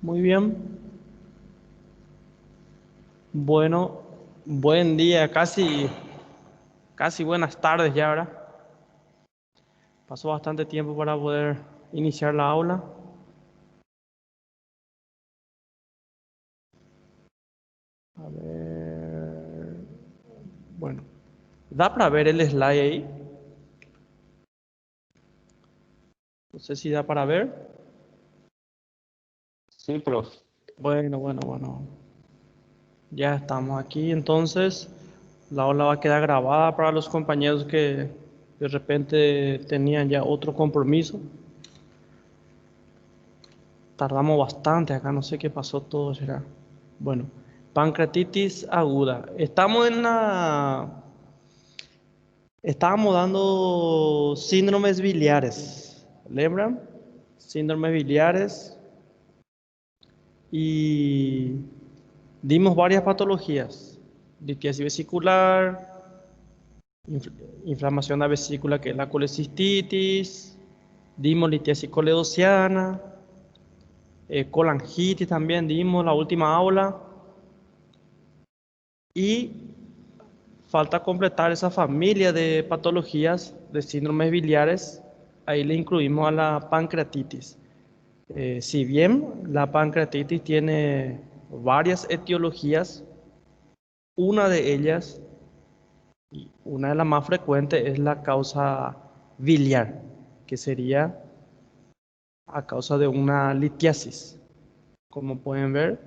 Muy bien. Bueno, buen día, casi buenas tardes ya, ¿verdad? Pasó bastante tiempo para poder iniciar la aula. A ver. Bueno, ¿da para ver el slide ahí? No sé si da para ver. Sí, profe. Bueno. Ya estamos aquí, entonces la aula va a quedar grabada para los compañeros que de repente tenían ya otro compromiso. Tardamos bastante acá, no sé qué pasó todo, será. Bueno, pancreatitis aguda. Estábamos dando síndromes biliares, ¿lembran? Síndromes biliares y dimos varias patologías. Litiasis vesicular, inflamación de la vesícula que es la colecistitis, dimos litiasis coledociana, colangitis también dimos la última aula. Y falta completar esa familia de patologías de síndromes biliares. Ahí le incluimos a la pancreatitis. Si bien la pancreatitis tiene varias etiologías, una de ellas, y una de las más frecuentes, es la causa biliar, que sería a causa de una litiasis. Como pueden ver,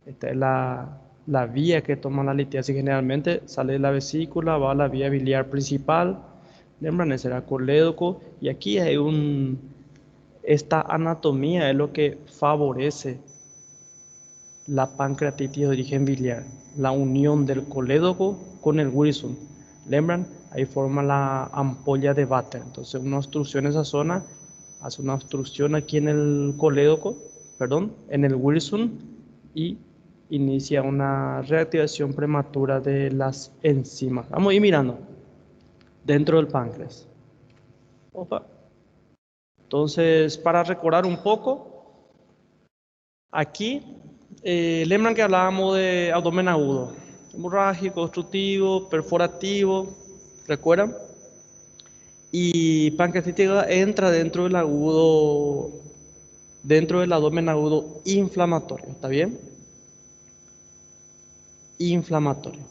esta es la vía que toma la litiasis generalmente. Sale de la vesícula, va a la vía biliar principal, de será colédoco. Y aquí hay esta anatomía es lo que favorece la pancreatitis de origen biliar. La unión del colédoco con el Wilson. ¿Lembran? Ahí forma la ampolla de Vater. Entonces una obstrucción en esa zona hace una obstrucción aquí en el colédoco, perdón, en el Wilson y inicia una reactivación prematura de las enzimas. Vamos a ir mirando dentro del páncreas. Opa. Entonces, para recordar un poco, aquí, lembran que hablábamos de abdomen agudo, hemorrágico, obstructivo, perforativo, ¿recuerdan? Y pancreatitis entra dentro del agudo, dentro del abdomen agudo inflamatorio, ¿está bien? Inflamatorio.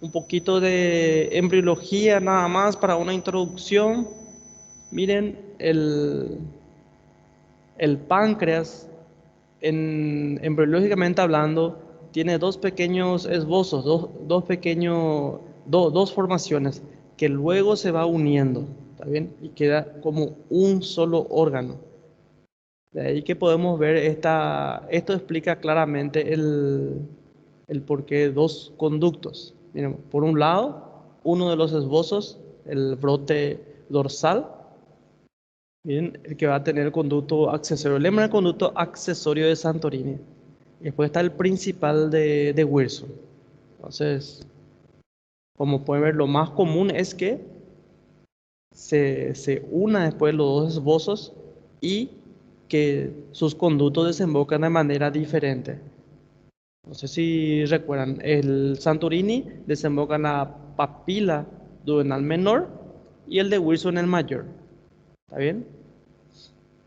Un poquito de embriología nada más para una introducción. Miren, el páncreas, embriológicamente hablando, tiene dos pequeños esbozos, dos formaciones que luego se va uniendo, ¿está bien? Y queda como un solo órgano. De ahí que podemos ver esto explica claramente el porqué de dos conductos. Miren, por un lado, uno de los esbozos, el brote dorsal, miren, el que va a tener el conducto accesorio. Lembra el conducto accesorio de Santorini. Y después está el principal de Wilson. Entonces, como pueden ver, lo más común es que se una después los dos esbozos y que sus conductos desembocan de manera diferente. No sé si recuerdan, el Santorini desemboca en la papila duodenal menor y el de Wilson en el mayor. ¿Está bien?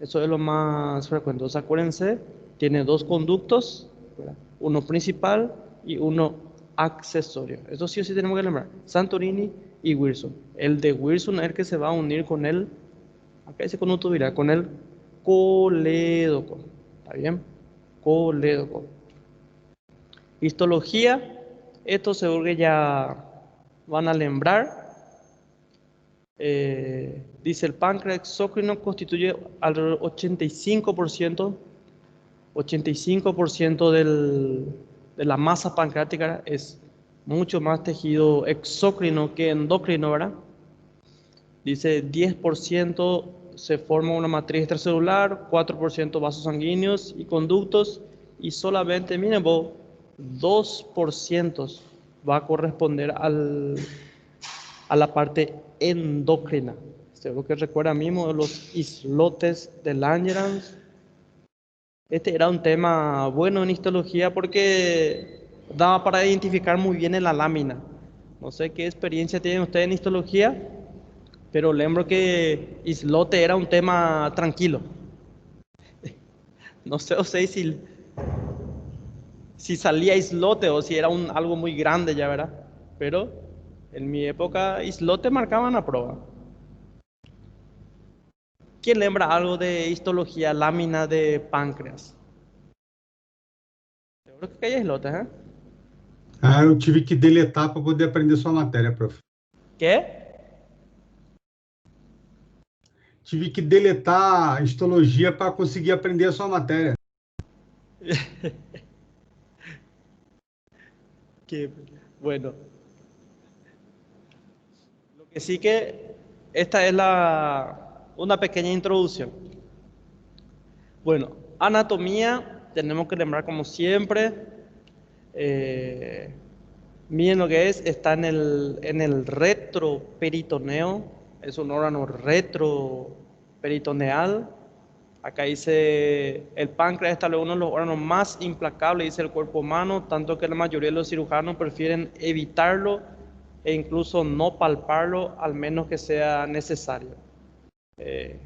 Eso es lo más frecuente. Entonces, acuérdense, tiene dos conductos, ¿verdad? Uno principal y uno accesorio. Eso sí o sí tenemos que lembrar. Santorini y Wilson. El de Wilson es el que se va a unir con el, acá dice conducto viral, con el colédoco. ¿Está bien? Colédoco. Histología, esto seguro que ya van a lembrar. Dice el páncreas exócrino constituye alrededor del 85% de la masa pancreática es mucho más tejido exócrino que endocrino, ¿verdad? Dice 10% se forma una matriz extracelular, 4% vasos sanguíneos y conductos, y solamente, miren vos, 2% va a corresponder a la parte endocrina. Seguro que recuerda mismo de los islotes de Langerhans, Este era un tema bueno en histología porque daba para identificar muy bien en la lámina. No sé qué experiencia tienen ustedes en histología, pero lembro que islote era un tema tranquilo. No sé, o sea, si salía islote o si era algo muy grande ya, ¿verdad? Pero en mi época islote marcaban a prueba. ¿Quién lembra algo de histología, lámina de páncreas? Seguro que hay islotes, ¿eh? Ah, eu tive que deletar para poder aprender sua matéria, prof. ¿Qué? Tive que deletar a histologia para conseguir aprender a sua matéria. Que, bueno, lo que sí que esta es una pequeña introducción. Bueno, anatomía, tenemos que lembrar como siempre. eh, Miren lo que es, está en el retroperitoneo, es un órgano retroperitoneal. Acá dice, el páncreas está uno de los órganos más implacables, dice el cuerpo humano, tanto que la mayoría de los cirujanos prefieren evitarlo e incluso no palparlo, al menos que sea necesario. Eh,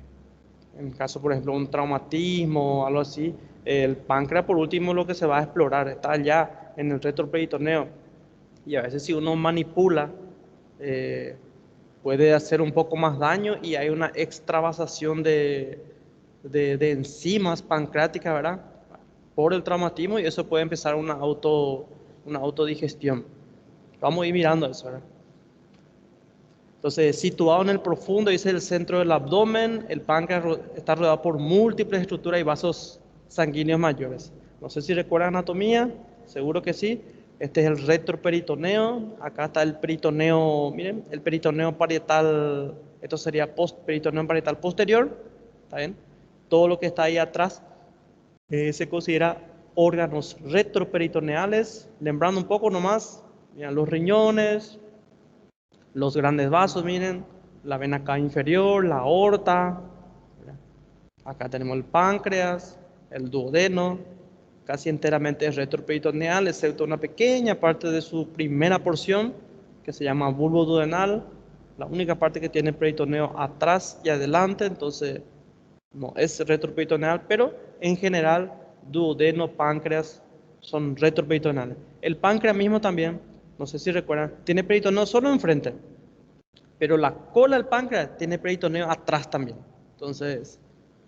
en caso, por ejemplo, un traumatismo o algo así, el páncreas por último lo que se va a explorar, está allá en el retroperitoneo. Y a veces si uno manipula, eh, puede hacer un poco más daño y hay una extravasación de enzimas pancreáticas, ¿verdad? Por el traumatismo y eso puede empezar una autodigestión. Vamos a ir mirando eso, ¿verdad? Entonces, situado en el profundo, dice el centro del abdomen, el páncreas está rodeado por múltiples estructuras y vasos sanguíneos mayores. No sé si recuerdan anatomía, seguro que sí. Este es el retroperitoneo, acá está el peritoneo, miren, el peritoneo parietal, esto sería peritoneo parietal posterior, ¿está bien? Todo lo que está ahí atrás se considera órganos retroperitoneales, lembrando un poco nomás, miren, los riñones, los grandes vasos, miren, la vena cava inferior, la aorta, acá tenemos el páncreas, el duodeno, casi enteramente es retroperitoneal, excepto una pequeña parte de su primera porción, que se llama bulbo duodenal, la única parte que tiene peritoneo atrás y adelante, entonces no es retroperitoneal, pero en general duodeno, páncreas son retroperitoneales. El páncreas mismo también, no sé si recuerdan, tiene peritoneo solo enfrente, pero la cola del páncreas tiene peritoneo atrás también. Entonces,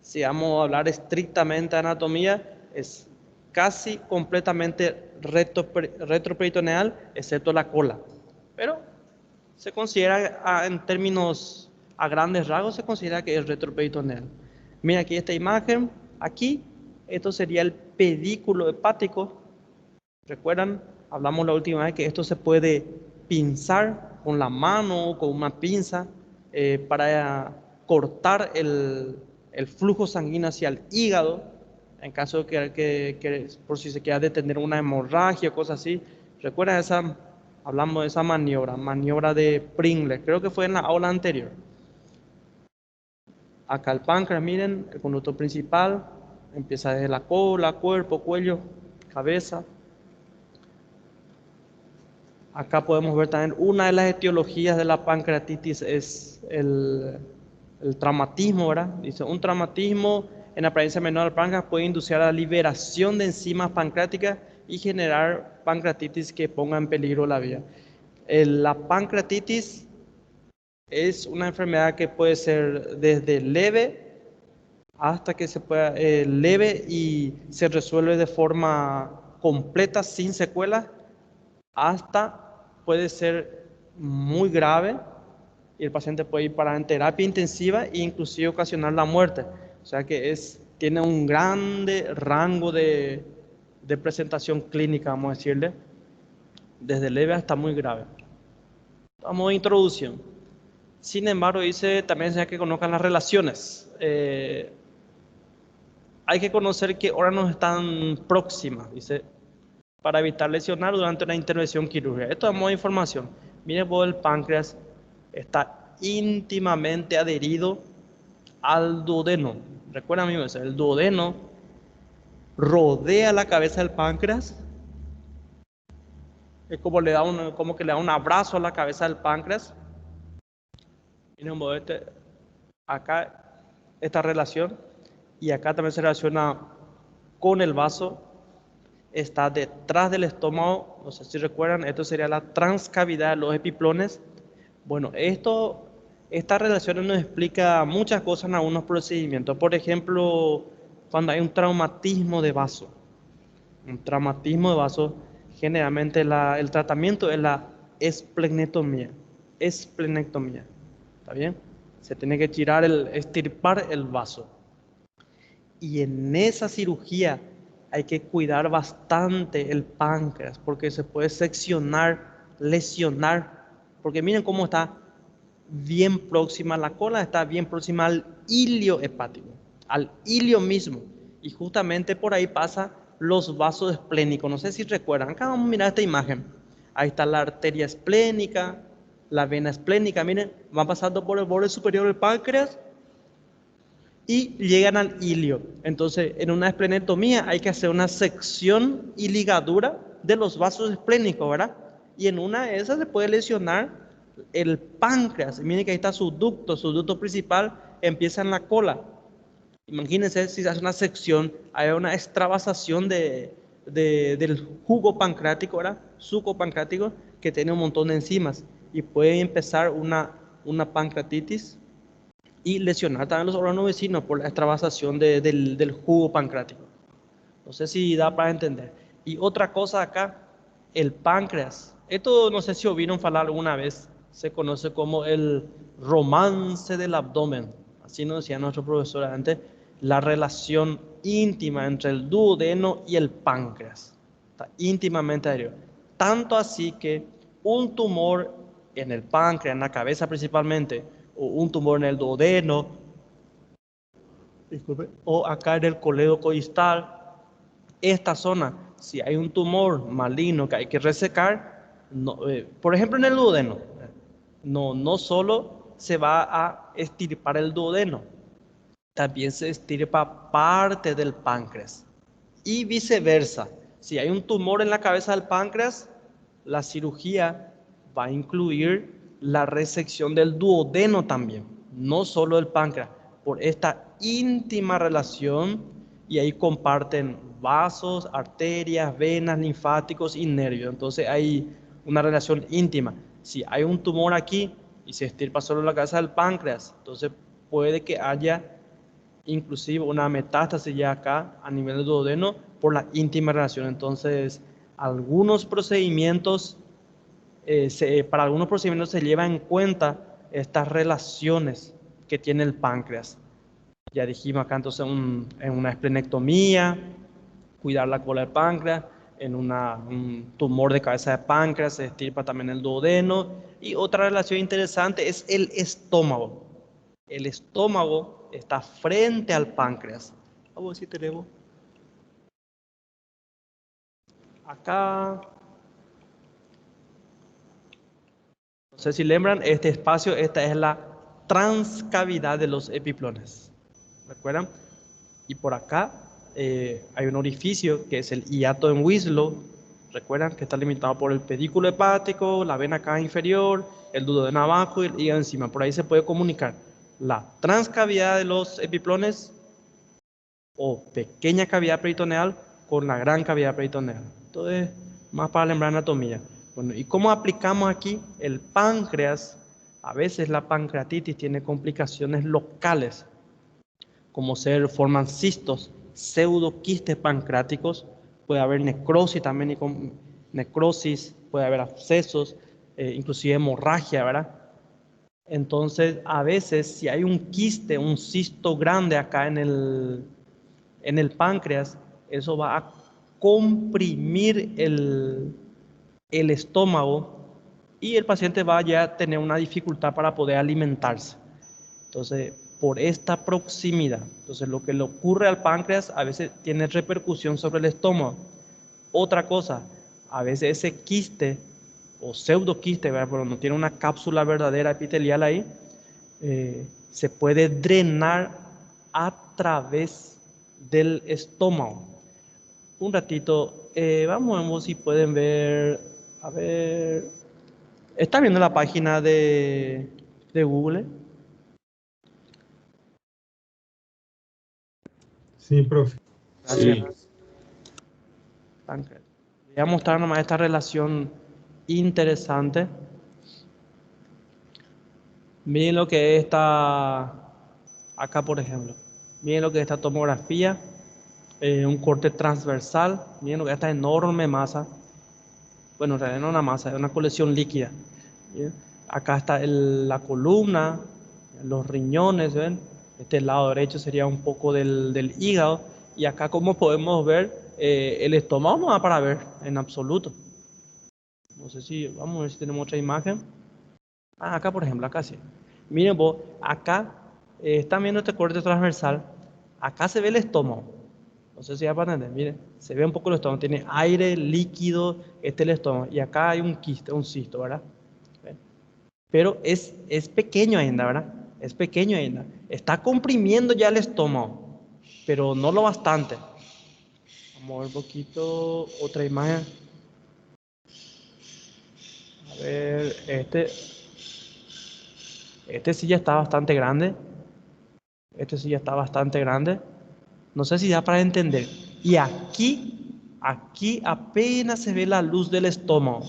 si vamos a hablar estrictamente de anatomía, es casi completamente retroperitoneal, excepto la cola. Pero se considera, en términos a grandes rasgos, se considera que es retroperitoneal. Mira aquí esta imagen, aquí, esto sería el pedículo hepático. ¿Recuerdan? Hablamos la última vez que esto se puede pinzar con la mano o con una pinza para cortar el flujo sanguíneo hacia el hígado, en caso de que por si se quiera detener una hemorragia o cosas así. ¿Recuerdan esa? Hablamos de esa maniobra de Pringle, creo que fue en la aula anterior. Acá el páncreas, miren, el conducto principal, empieza desde la cola, cuerpo, cuello, cabeza. Acá podemos ver también una de las etiologías de la pancreatitis es el traumatismo, ¿verdad? Dice, un traumatismo en apariencia menor al páncreas puede inducir a la liberación de enzimas pancreáticas y generar pancreatitis que ponga en peligro la vida. La pancreatitis es una enfermedad que puede ser desde leve hasta que se pueda leve y se resuelve de forma completa sin secuelas hasta puede ser muy grave y el paciente puede ir para en terapia intensiva e inclusive ocasionar la muerte. O sea que tiene un grande rango de presentación clínica, vamos a decirle, desde leve hasta muy grave. Vamos a introducción. Sin embargo, dice también hay que conozcan las relaciones. Hay que conocer qué órganos están próximas, dice, para evitar lesionar durante una intervención quirúrgica. Esto es modo de información. Miren, vos, el páncreas está íntimamente adherido al duodeno. Recuerda, amigos, el duodeno rodea la cabeza del páncreas. Es como, como que le da un abrazo a la cabeza del páncreas. Miren, acá esta relación, y acá también se relaciona con el vaso, está detrás del estómago. No sé si recuerdan, esto sería la transcavidad de los epiplones. Bueno, esta relación nos explica muchas cosas en algunos procedimientos. Por ejemplo, cuando hay un traumatismo de vaso. Un traumatismo de vaso, generalmente el tratamiento es la esplenectomía. Esplenectomía. ¿Está bien? Se tiene que extirpar el vaso. Y en esa cirugía hay que cuidar bastante el páncreas porque se puede seccionar, lesionar. Porque miren cómo está bien próxima, la cola está bien próxima al hilio hepático, al hilio mismo. Y justamente por ahí pasa los vasos esplénicos. No sé si recuerdan. Acá vamos a mirar esta imagen. Ahí está la arteria esplénica, la vena esplénica. Miren, van pasando por el borde superior del páncreas y llegan al hilio. Entonces, en una esplenectomía hay que hacer una sección y ligadura de los vasos esplénicos, ¿verdad? Y en una de esas se puede lesionar el páncreas. Miren que ahí está su ducto principal empieza en la cola. Imagínense si se hace una sección, hay una extravasación del jugo pancreático, ¿verdad? Suco pancreático que tiene un montón de enzimas y puede empezar una pancreatitis y lesionar también los órganos vecinos por la extravasación del jugo pancreático. No sé si da para entender. Y otra cosa acá, el páncreas. Esto no sé si oyeron hablar alguna vez. Se conoce como el romance del abdomen. Así nos decía nuestro profesor antes. La relación íntima entre el duodeno y el páncreas. Está íntimamente adherido. Tanto así que un tumor en el páncreas, en la cabeza principalmente, o un tumor en el duodeno, disculpe, o acá en el colédoco distal, esta zona, si hay un tumor maligno que hay que resecar, no, por ejemplo en el duodeno, no solo se va a extirpar el duodeno, también se extirpa parte del páncreas. Y viceversa, si hay un tumor en la cabeza del páncreas, la cirugía va a incluir la resección del duodeno también, no solo del páncreas, por esta íntima relación, y ahí comparten vasos, arterias, venas, linfáticos y nervios. Entonces hay una relación íntima. Si hay un tumor aquí y se extirpa solo la cabeza del páncreas, entonces puede que haya inclusive una metástasis ya acá a nivel del duodeno por la íntima relación. Entonces, algunos procedimientos, para algunos procedimientos se lleva en cuenta estas relaciones que tiene el páncreas. Ya dijimos acá entonces en una esplenectomía, cuidar la cola del páncreas, en un tumor de cabeza de páncreas se extirpa también el duodeno. Y otra relación interesante es el estómago. El estómago está frente al páncreas. Vamos a ver si tenemos. Acá, no sé si lembran, este espacio, esta es la transcavidad de los epiplones. ¿Recuerdan? Y por acá hay un orificio que es el hiato en Winslow. ¿Recuerdan? Que está limitado por el pedículo hepático, la vena cava inferior, el duodeno abajo y el hígado encima. Por ahí se puede comunicar la transcavidad de los epiplones o pequeña cavidad peritoneal con la gran cavidad peritoneal. Entonces, más para lembrar anatomía. Bueno, ¿y cómo aplicamos aquí? El páncreas, a veces la pancreatitis tiene complicaciones locales, como forman cistos, pseudoquistes pancreáticos, puede haber necrosis también, y con necrosis, puede haber abscesos, inclusive hemorragia, ¿verdad? Entonces, a veces, si hay un quiste, un cisto grande acá en el páncreas, eso va a comprimir el estómago y el paciente va ya a tener una dificultad para poder alimentarse. Entonces, por esta proximidad, entonces lo que le ocurre al páncreas a veces tiene repercusión sobre el estómago. Otra cosa, a veces ese quiste o pseudoquiste, ¿verdad? Pero no tiene una cápsula verdadera epitelial ahí, se puede drenar a través del estómago. un ratito. Vamos si pueden ver. A ver. ¿Están viendo la página de Google? Sim, prof. Gracias. Páncreas. Voy a mostrar nomás esta relación interesante. Miren lo que es esta, acá por ejemplo. Miren lo que es esta tomografía, un corte transversal. Miren lo que es esta enorme masa. Bueno, en realidad no es una masa, es una colección líquida. ¿Bien? Acá está la columna, los riñones, ¿ven? Este lado derecho sería un poco del hígado. Y acá, como podemos ver, el estómago no da para ver en absoluto. No sé si, vamos a ver si tenemos otra imagen. Ah, acá por ejemplo, acá sí. Miren vos, acá están viendo este corte transversal. Acá se ve el estómago. No sé si ya para entender. Miren, se ve un poco el estómago. Tiene aire, líquido, este es el estómago. Y acá hay un quiste, un cisto, ¿verdad? ¿Ven? Pero es pequeño ainda, ¿verdad? Es pequeño ainda. Está comprimiendo ya el estómago, pero no lo bastante. Vamos a ver un poquito otra imagen. A ver, este sí ya está bastante grande. Este sí ya está bastante grande. No sé si da para entender. Y aquí apenas se ve la luz del estómago.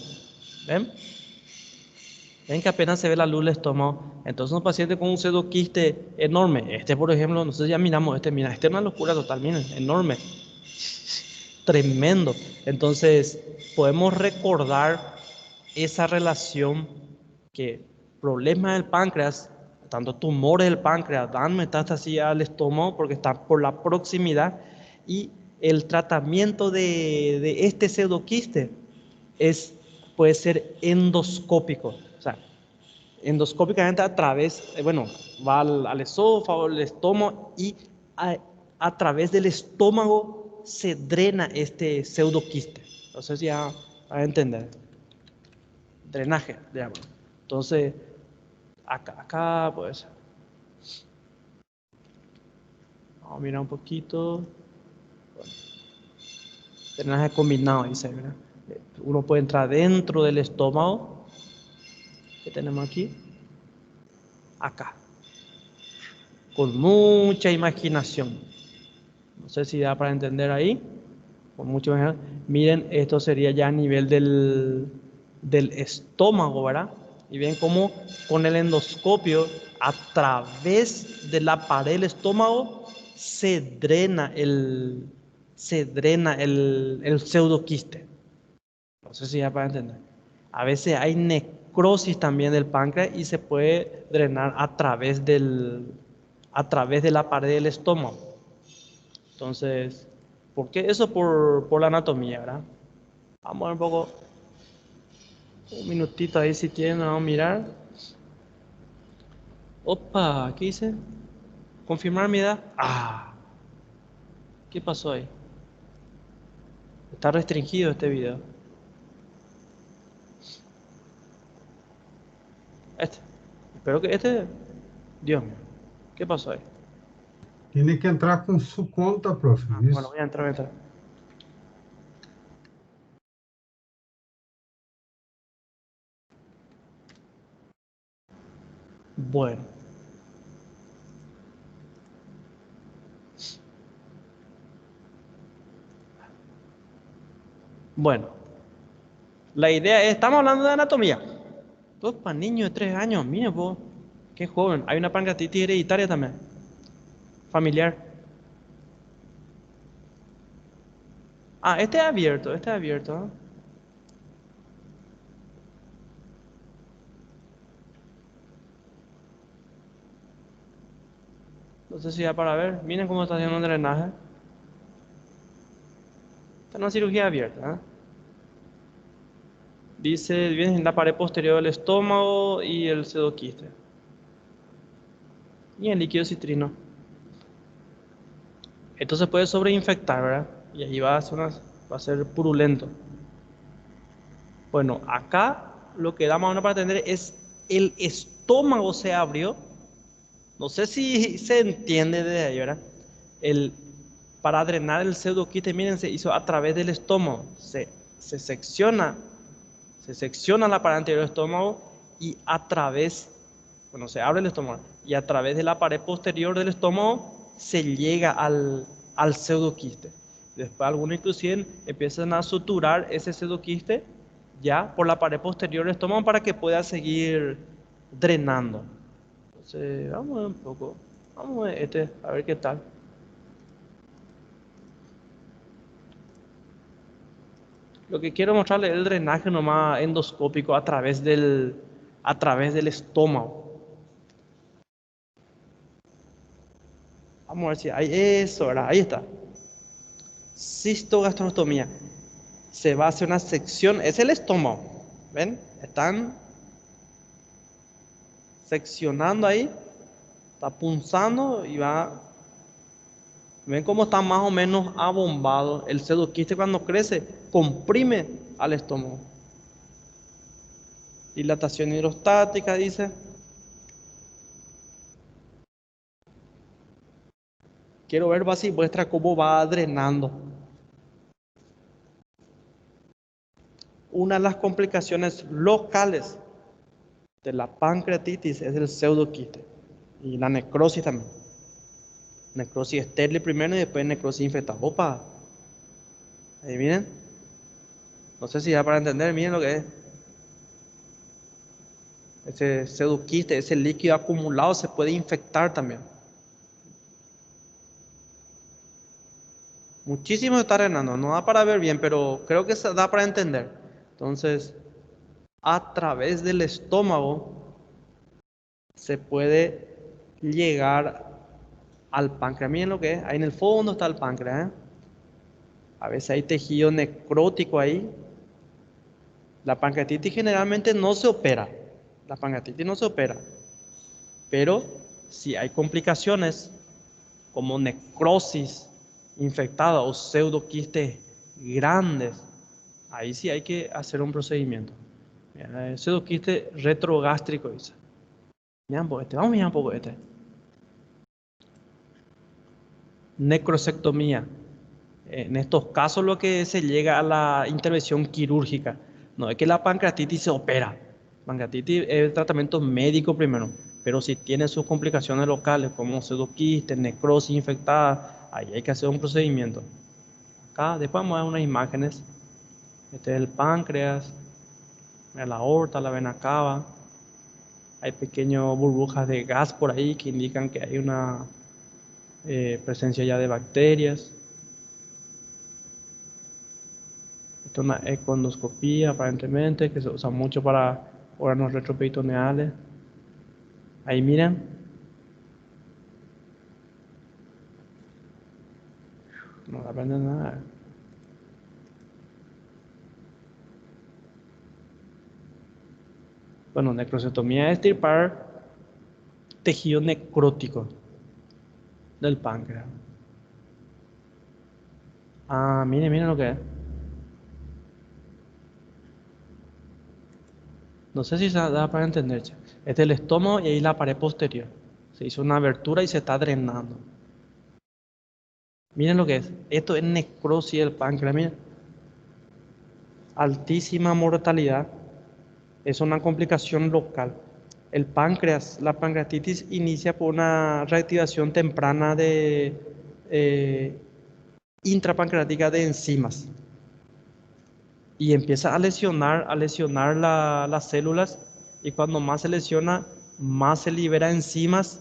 ¿Ven? Ven que apenas se ve la luz del estómago. Entonces un paciente con un pseudoquiste enorme. Este, por ejemplo, no sé si ya miramos este. Mira, este es una locura total. Miren, enorme. Tremendo. Entonces, podemos recordar esa relación que problemas del páncreas, tanto tumores del páncreas, dan metástasis al estómago porque están por la proximidad y el tratamiento de este pseudoquiste puede ser endoscópico. O sea, endoscópicamente a través, bueno, va al esófago, al estómago y a, a través del estómago se drena este pseudoquiste. No sé si ya va a entender. Drenaje, digamos. Entonces, acá pues, vamos a mirar un poquito. Bueno, drenaje combinado, dice, ¿verdad? Uno puede entrar dentro del estómago, que tenemos aquí, acá, con mucha imaginación. No sé si da para entender ahí. Con mucho mejor. Miren, esto sería ya a nivel del estómago, ¿verdad? Y ven cómo con el endoscopio, a través de la pared del estómago, se drena el pseudoquiste. No sé si ya para entender. A veces hay necrosis también del páncreas y se puede drenar a través de la pared del estómago. Entonces, ¿por qué eso? Por la anatomía, ¿verdad? Vamos a ver un poco, un minutito ahí si quieren, vamos a mirar. Opa, ¿qué hice? Confirmar mi edad. Ah, ¿qué pasó ahí? Está restringido este video. Este. Espero que este. Dios mío. ¿Qué pasó ahí? Tiene que entrar com sua conta, prof. Ah, bueno, Isso. voy a entrar, voy a entrar. Bueno. Bueno. La idea es, estamos hablando de anatomía. Todo para niños de 3 años. Miren vos. Qué joven. Hay una pancreatitis hereditaria también. Familiar. Ah, este es abierto, este es abierto. ¿Eh? No sé si da para ver. Miren cómo está haciendo un drenaje. Está en una cirugía abierta. ¿Eh? Dice, viene en la pared posterior del estómago y el pseudoquiste. Y el líquido citrino. Esto se puede sobreinfectar, ¿verdad? Y ahí va a ser purulento. Bueno, acá lo que da más o menos para entender es el estómago se abrió. No sé si se entiende desde ahí, ¿verdad? El Para drenar el pseudoquiste, miren, se hizo a través del estómago. Se secciona la pared anterior del estómago y a través, bueno, se abre el estómago y a través de la pared posterior del estómago se llega al pseudoquiste. Después algunos inclusive empiezan a suturar ese pseudoquiste ya por la pared posterior del estómago para que pueda seguir drenando. Entonces, vamos a ver un poco, vamos a ver a ver qué tal. Lo que quiero mostrarles es el drenaje nomás endoscópico a través del estómago. Vamos a ver si hay eso, ¿verdad? Ahí está. Cistogastrostomía. Se va a hacer una sección, es el estómago. ¿Ven? Están seccionando ahí, está punzando y va. ¿Ven cómo está más o menos abombado? El pseudoquiste cuando crece comprime al estómago. Dilatación hidrostática, dice. Quiero ver si muestra cómo va drenando. Una de las complicaciones locales de la pancreatitis es el pseudoquiste y la necrosis también. Necrosis estéril primero y después necrosis infectada. Opa, ahí miren. No sé si da para entender, miren lo que es. Ese pseudoquiste, ese líquido acumulado se puede infectar también. Muchísimo está drenando, no da para ver bien, pero creo que se da para entender. Entonces, a través del estómago se puede llegar al páncreas. Miren lo que es, ahí en el fondo está el páncreas, ¿eh? A veces hay tejido necrótico ahí. La pancreatitis generalmente no se opera. La pancreatitis no se opera. Pero si hay complicaciones como necrosis infectada o pseudoquistes grandes, ahí sí hay que hacer un procedimiento. Mira, pseudoquiste retrogástrico dice. Miren, vamos a mirar un poco este. Necrosectomía. En estos casos lo que se llega a la intervención quirúrgica. No es que la pancreatitis se opera. Pancreatitis es el tratamiento médico primero. Pero si tiene sus complicaciones locales como pseudoquiste, necrosis infectada, ahí hay que hacer un procedimiento. Acá después vamos a ver unas imágenes. Este es el páncreas, la aorta, la vena cava. Hay pequeñas burbujas de gas por ahí que indican que hay una presencia ya de bacterias. Esto es una econdoscopía aparentemente que se usa mucho para órganos retroperitoneales. Ahí miren. No aprende nada. Bueno, necrosectomía es extirpar tejido necrótico del páncreas. Ah, miren lo que es. No sé si se da para entender. Este es el estómago y ahí la pared posterior. Se hizo una abertura y se está drenando. Miren lo que es. Esto es necrosis del páncreas. Miren. Altísima mortalidad. Es una complicación local. El páncreas, la pancreatitis inicia por una reactivación temprana de intrapancreática de enzimas y empieza a lesionar las células, y cuando más se lesiona, más se libera enzimas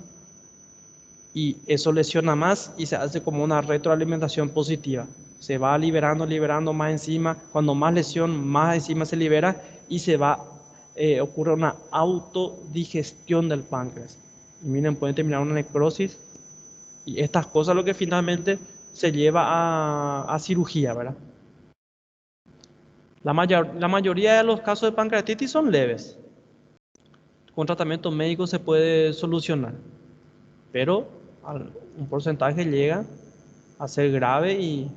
y eso lesiona más y se hace como una retroalimentación positiva. Se va liberando más enzimas, cuando más lesión, más enzimas se libera y ocurre una autodigestión del páncreas. Y miren, pueden terminar una necrosis y estas cosas lo que finalmente se lleva a cirugía, ¿verdad? La mayoría de los casos de pancreatitis son leves. Con tratamiento médico se puede solucionar, pero un porcentaje llega a ser grave y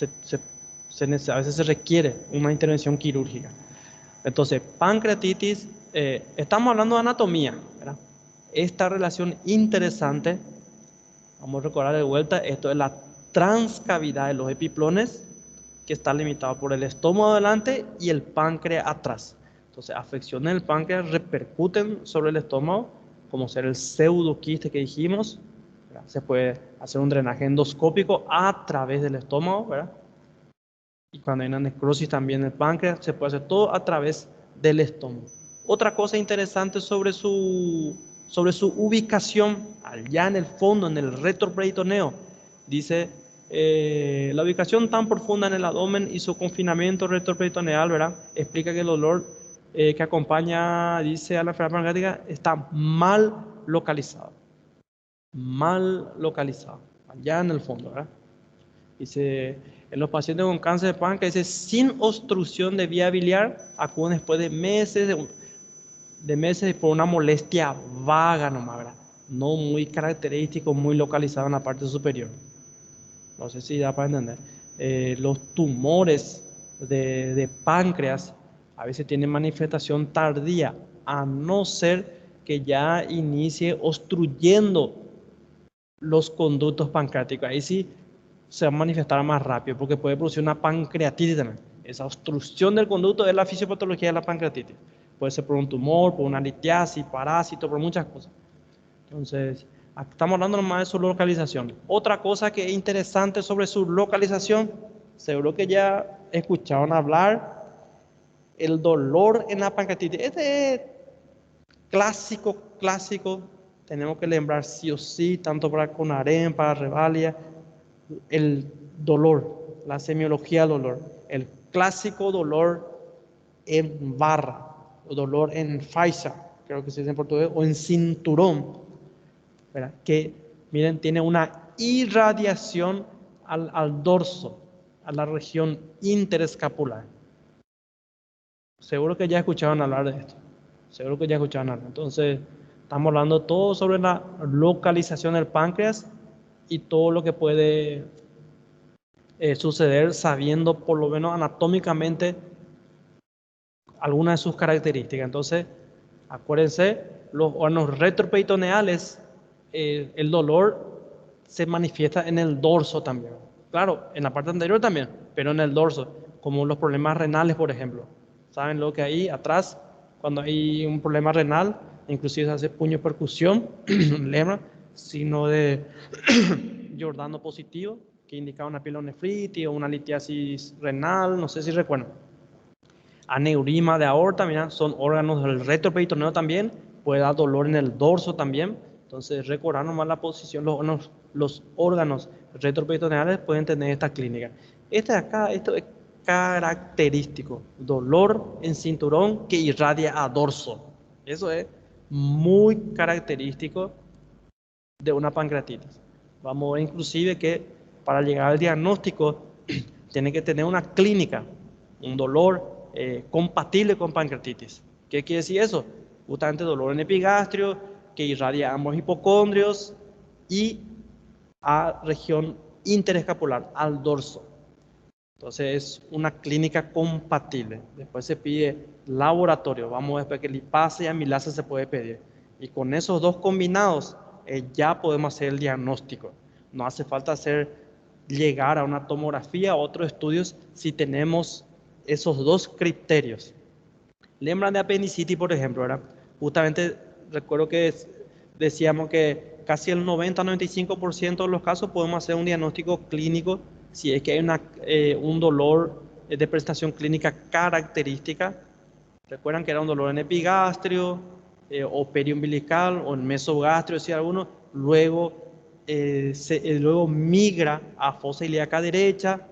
a veces se requiere una intervención quirúrgica. Entonces, pancreatitis, estamos hablando de anatomía, ¿verdad? Esta relación interesante, vamos a recordar de vuelta, esto es la transcavidad de los epiplones, que está limitado por el estómago adelante y el páncreas atrás. Entonces, afecciones del páncreas repercuten sobre el estómago, como ser el pseudoquiste que dijimos, ¿verdad? Se puede hacer un drenaje endoscópico a través del estómago, ¿verdad? Y cuando hay una necrosis también del páncreas, se puede hacer todo a través del estómago. Otra cosa interesante sobre su ubicación, allá en el fondo, en el retroperitoneo, dice la ubicación tan profunda en el abdomen y su confinamiento retroperitoneal, ¿verdad? Explica que el dolor que acompaña, dice, a la enfermedad pancreática está mal localizado. Mal localizado, allá en el fondo, ¿verdad? Dice, en los pacientes con cáncer de páncreas, dice, sin obstrucción de vía biliar, acuden después de meses y por una molestia vaga nomás, ¿verdad? No muy característico, muy localizado en la parte superior. No sé si da para entender. Los tumores de páncreas a veces tienen manifestación tardía, a no ser que ya inicie obstruyendo los conductos pancreáticos. Ahí sí se va a manifestar más rápido, porque puede producir una pancreatitis también. Esa obstrucción del conducto es la fisiopatología de la pancreatitis. Puede ser por un tumor, por una litiasis, parásito, por muchas cosas. Entonces, estamos hablando nomás de su localización. Otra cosa que es interesante sobre su localización, seguro que ya escucharon hablar, el dolor en la pancreatitis. Este es clásico, tenemos que lembrar sí o sí, tanto para Conarén, para Revalia, el dolor, la semiología del dolor, el clásico dolor en barra, o dolor en faixa, creo que se dice en portugués, o en cinturón, ¿verdad? Que, miren, tiene una irradiación al dorso, a la región interescapular. Seguro que ya escucharon hablar de esto. Seguro que ya escucharon hablar. Entonces, estamos hablando todo sobre la localización del páncreas y todo lo que puede suceder sabiendo por lo menos anatómicamente algunas de sus características. Entonces, acuérdense, los órganos retroperitoneales, el dolor se manifiesta en el dorso también. Claro, en la parte anterior también, pero en el dorso, como los problemas renales, por ejemplo. ¿Saben lo que hay atrás? Cuando hay un problema renal, inclusive se hace puño percusión, lema, signo de Giordano positivo, que indica una pielonefritis o una litiasis renal, no sé si recuerdan. Aneurisma de aorta, mira, son órganos del retroperitoneo también, puede dar dolor en el dorso también. Entonces, recordar nomás la posición, los órganos retroperitoneales pueden tener esta clínica. Este de acá, esto es característico, dolor en cinturón que irradia a dorso. Eso es muy característico de una pancreatitis. Vamos a ver inclusive que para llegar al diagnóstico tiene que tener una clínica, un dolor compatible con pancreatitis. ¿Qué quiere decir eso? Justamente dolor en epigastrio, que irradia a ambos hipocondrios y a región interescapular, al dorso. Entonces es una clínica compatible. Después se pide laboratorio. Vamos a ver que lipasa y amilasa se puede pedir. Y con esos dos combinados ya podemos hacer el diagnóstico. No hace falta llegar a una tomografía o otros estudios si tenemos esos dos criterios. Lembran de apendicitis, por ejemplo, ¿verdad? Justamente recuerdo que decíamos que casi el 90-95% de los casos podemos hacer un diagnóstico clínico si es que hay un dolor de prestación clínica característica. Recuerdan que era un dolor en epigastrio o periumbilical o en mesogastrio, decía alguno, luego migra a fosa ilíaca derecha.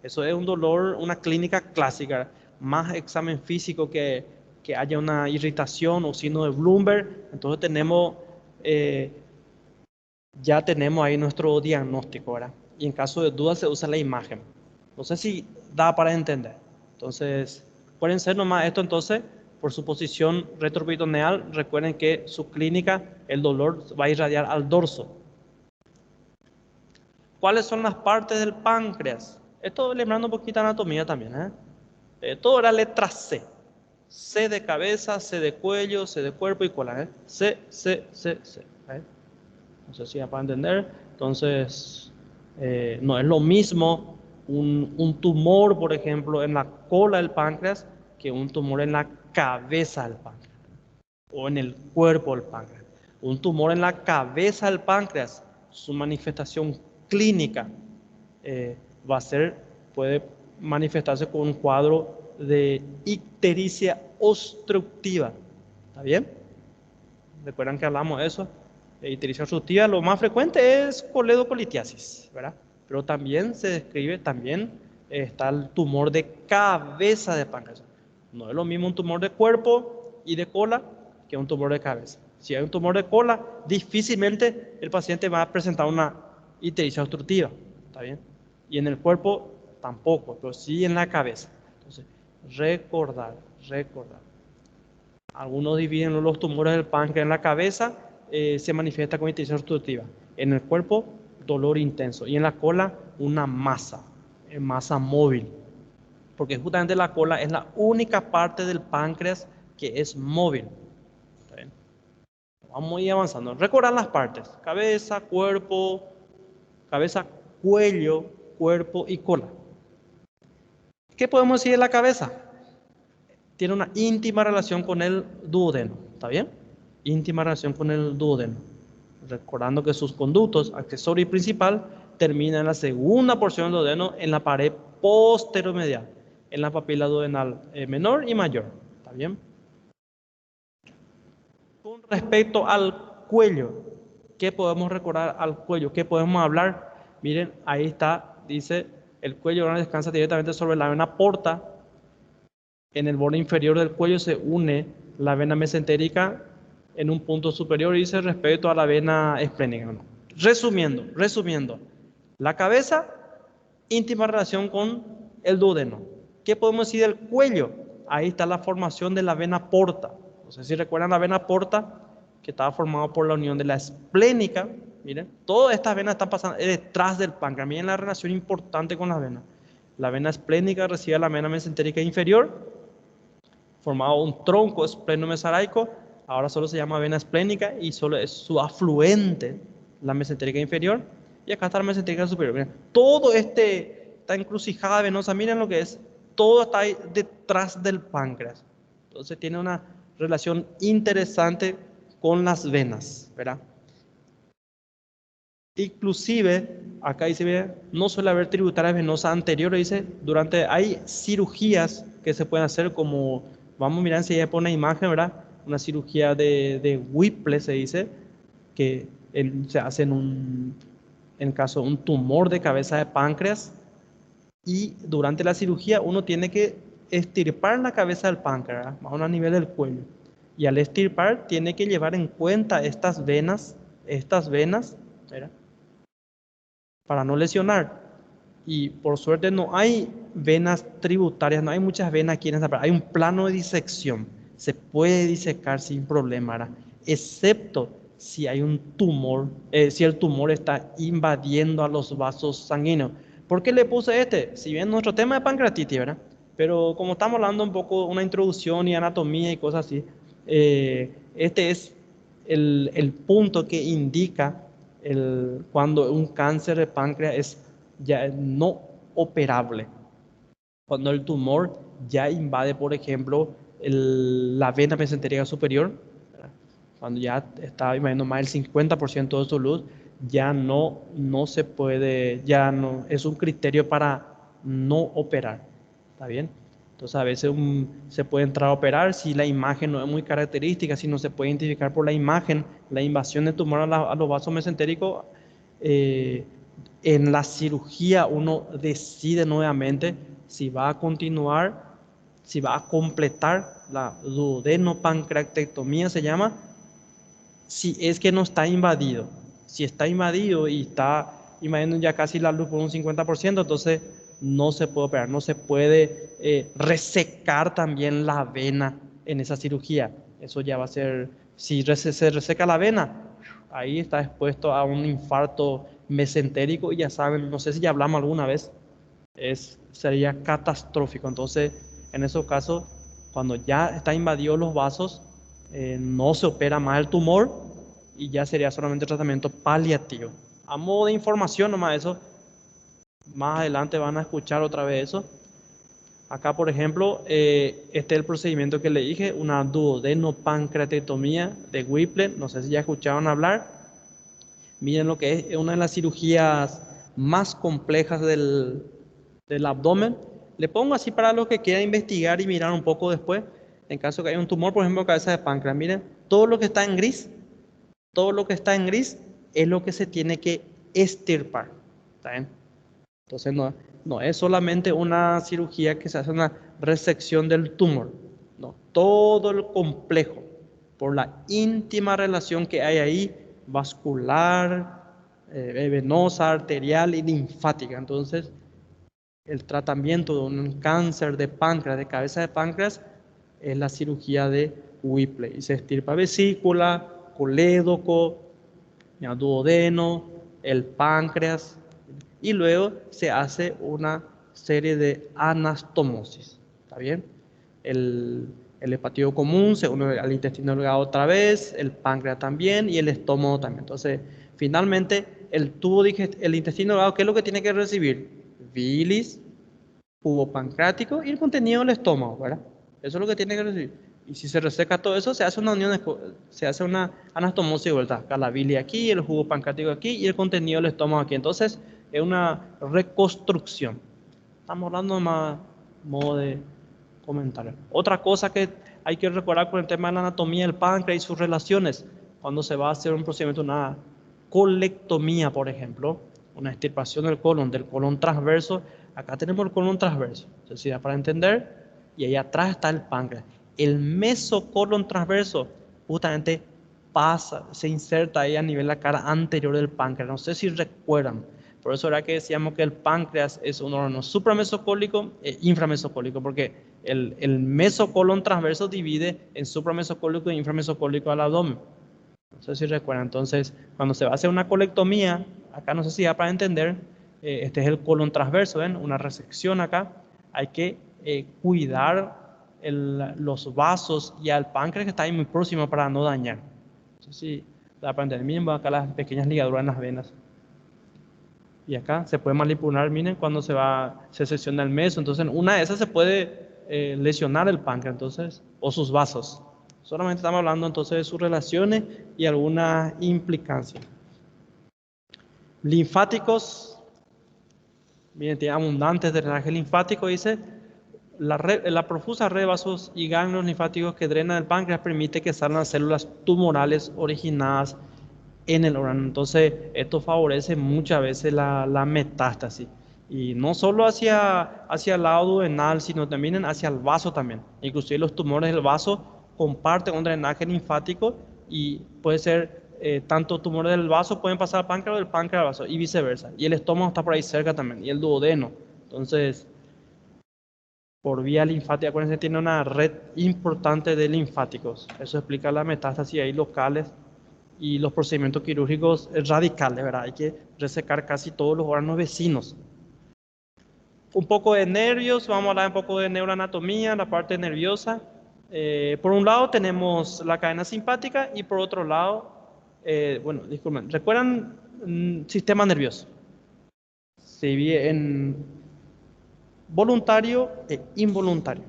Eso es un dolor, una clínica clásica, más examen físico que haya una irritación o signo de Bloomberg. Entonces eh, ya tenemos ahí nuestro diagnóstico, ¿verdad? Y en caso de duda se usa la imagen. No sé si da para entender. Entonces, pueden ser nomás esto entonces, por su posición retroperitoneal, recuerden que su clínica, el dolor va a irradiar al dorso. ¿Cuáles son las partes del páncreas? Esto lembrando un poquito de anatomía también, todo era letra C. C de cabeza, C de cuello, C de cuerpo y cola, C. No sé si ya para entender. Entonces, No es lo mismo un tumor, por ejemplo, en la cola del páncreas que un tumor en la cabeza del páncreas o en el cuerpo del páncreas. Un tumor en la cabeza del páncreas, su manifestación clínica eh, va a ser, puede manifestarse con un cuadro de ictericia obstructiva. ¿Está bien? ¿Recuerdan que hablamos de eso? Ictericia obstructiva, lo más frecuente es coledocolitiasis, ¿verdad? Pero también se describe, también está el tumor de cabeza de páncreas. No es lo mismo un tumor de cuerpo y de cola que un tumor de cabeza. Si hay un tumor de cola, difícilmente el paciente va a presentar una ictericia obstructiva, ¿está bien? Y en el cuerpo tampoco, pero sí en la cabeza. Entonces, recordar. Algunos dividen los tumores del páncreas en la cabeza, se manifiesta con ictericia obstructiva. En el cuerpo, dolor intenso. Y en la cola, una masa móvil. Porque justamente la cola es la única parte del páncreas que es móvil. ¿Está bien? Vamos a ir avanzando. Recordar las partes: cabeza, cuerpo, cabeza, cuello, cuerpo y cola. ¿Qué podemos decir de la cabeza? Tiene una íntima relación con el duodeno, ¿está bien? Íntima relación con el duodeno. Recordando que sus conductos, accesorio y principal, terminan en la segunda porción del duodeno, en la pared posteromedial, en la papila duodenal menor y mayor, ¿está bien? Con respecto al cuello, ¿qué podemos recordar al cuello? ¿Qué podemos hablar? Miren, ahí está, dice, el cuello ahora descansa directamente sobre la vena porta. En el borde inferior del cuello se une la vena mesentérica en un punto superior y dice respecto a la vena esplénica. Resumiendo, la cabeza, íntima relación con el duodeno. ¿Qué podemos decir del cuello? Ahí está la formación de la vena porta. No sé si recuerdan la vena porta, que estaba formada por la unión de la esplénica. Miren, todas estas venas están pasando detrás del páncreas. Miren la relación importante con las venas. La vena esplénica recibe a la vena mesentérica inferior, formado un tronco esplenomesoraico. Ahora solo se llama vena esplénica y solo es su afluente, la mesentérica inferior. Y acá está la mesentérica superior. Miren, todo esta encrucijada venosa, miren lo que es. Todo está ahí detrás del páncreas. Entonces tiene una relación interesante con las venas, ¿verdad? Inclusive, acá dice, no suele haber tributarias venosas anteriores, dice, hay cirugías que se pueden hacer como, vamos a mirar si ya pone una imagen, ¿verdad? Una cirugía de Whipple, se dice, que se hace en caso de un tumor de cabeza de páncreas, y durante la cirugía uno tiene que extirpar la cabeza del páncreas, ¿verdad? Más o menos a nivel del cuello. Y al extirpar tiene que llevar en cuenta estas venas, ¿verdad? Para no lesionar. Y por suerte no hay venas tributarias, no hay muchas venas aquí en esta parte. Hay un plano de disección. Se puede disecar sin problema, ¿verdad? Excepto si hay un tumor, si el tumor está invadiendo a los vasos sanguíneos. ¿Por qué le puse este? Si bien nuestro tema es pancreatitis, ¿verdad? Pero como estamos hablando un poco, una introducción y anatomía y cosas así, este es el punto que indica cuando un cáncer de páncreas es ya no operable. Cuando el tumor ya invade, por ejemplo, la vena mesentérica superior, ¿verdad? Cuando ya está invadiendo más del 50% de su luz, ya no se puede, ya no es un criterio para no operar. ¿Está bien? Entonces a veces se puede entrar a operar si la imagen no es muy característica, si no se puede identificar por la imagen la invasión de tumor a los vasos mesentéricos. En la cirugía uno decide nuevamente si va a continuar, si va a completar la duodenopancreatectomía, se llama, si es que no está invadido. Si está invadido y está invadiendo ya casi la luz por un 50%, entonces no se puede operar, no se puede resecar también la vena en esa cirugía. Eso ya va a ser, si se reseca la vena, ahí está expuesto a un infarto mesentérico y ya saben, no sé si ya hablamos alguna vez, sería catastrófico. Entonces, en esos casos, cuando ya está invadido los vasos, no se opera más el tumor y ya sería solamente tratamiento paliativo. A modo de información nomás eso, Más adelante van a escuchar otra vez eso. Acá, por ejemplo, este es el procedimiento que le dije, una duodenopancreatectomía de Whipple. No sé si ya escucharon hablar. Miren lo que es una de las cirugías más complejas del abdomen. Le pongo así para los que quieran investigar y mirar un poco después. En caso que haya un tumor, por ejemplo, cabeza de páncreas. Miren, todo lo que está en gris, todo lo que está en gris es lo que se tiene que extirpar. ¿Está bien? Entonces no es solamente una cirugía que se hace una resección del tumor. No, todo el complejo, por la íntima relación que hay ahí, vascular, venosa, arterial y linfática. Entonces, el tratamiento de un cáncer de páncreas, de cabeza de páncreas, es la cirugía de Whipple. Y se extirpa vesícula, colédoco, duodeno, el páncreas, y luego se hace una serie de anastomosis. ¿Está bien? El hepático común se une al intestino delgado otra vez, el páncreas también y el estómago también. Entonces, finalmente, el intestino delgado, ¿qué es lo que tiene que recibir? Bilis, jugo pancreático y el contenido del estómago, ¿verdad? Eso es lo que tiene que recibir. Y si se reseca todo eso, se hace una unión, se hace una anastomosis de vuelta. Acá la bilis aquí, el jugo pancreático aquí y el contenido del estómago aquí. Entonces, es una reconstrucción. Estamos hablando más modo de comentario. Otra cosa que hay que recordar con el tema de la anatomía del páncreas y sus relaciones, cuando se va a hacer un procedimiento, una colectomía, por ejemplo, una extirpación del colon transverso. Acá tenemos el colon transverso, necesidad para entender, y ahí atrás está el páncreas. El mesocolon transverso justamente pasa, se inserta ahí a nivel de la cara anterior del páncreas. No sé si recuerdan. Por eso era que decíamos que el páncreas es un órgano supramesocólico e inframesocólico, porque el mesocolon transverso divide en supramesocólico e inframesocólico al abdomen. No sé si recuerdan. Entonces, cuando se va a hacer una colectomía, acá no sé si da para entender, este es el colon transverso, ¿ven? Una resección acá. Hay que cuidar los vasos y al páncreas que está ahí muy próximo para no dañar. No sé si da para entender. Miren acá las pequeñas ligaduras en las venas. Y acá se puede manipular, miren, cuando se secciona el meso. Entonces, una de esas se puede lesionar el páncreas, entonces, o sus vasos. Solamente estamos hablando entonces de sus relaciones y alguna implicancia. Linfáticos, miren, tiene abundantes drenaje linfático, dice. La profusa red de vasos y ganglios linfáticos que drenan el páncreas permite que salgan células tumorales originadas en el órgano. Entonces, esto favorece muchas veces la metástasis. Y no solo hacia el lado duodenal, sino también hacia el vaso también. Inclusive los tumores del vaso comparten un drenaje linfático y puede ser, tanto tumores del vaso pueden pasar al páncreas o del páncreas al vaso y viceversa. Y el estómago está por ahí cerca también, y el duodeno. Entonces, por vía linfática, acuérdense, tiene una red importante de linfáticos. Eso explica la metástasis ahí locales y los procedimientos quirúrgicos radicales, ¿verdad? Hay que resecar casi todos los órganos vecinos. Un poco de nervios, vamos a hablar un poco de neuroanatomía, la parte nerviosa. Por un lado tenemos la cadena simpática y por otro lado, bueno, disculpen, ¿recuerdan sistema nervioso? Se divide en voluntario e involuntario.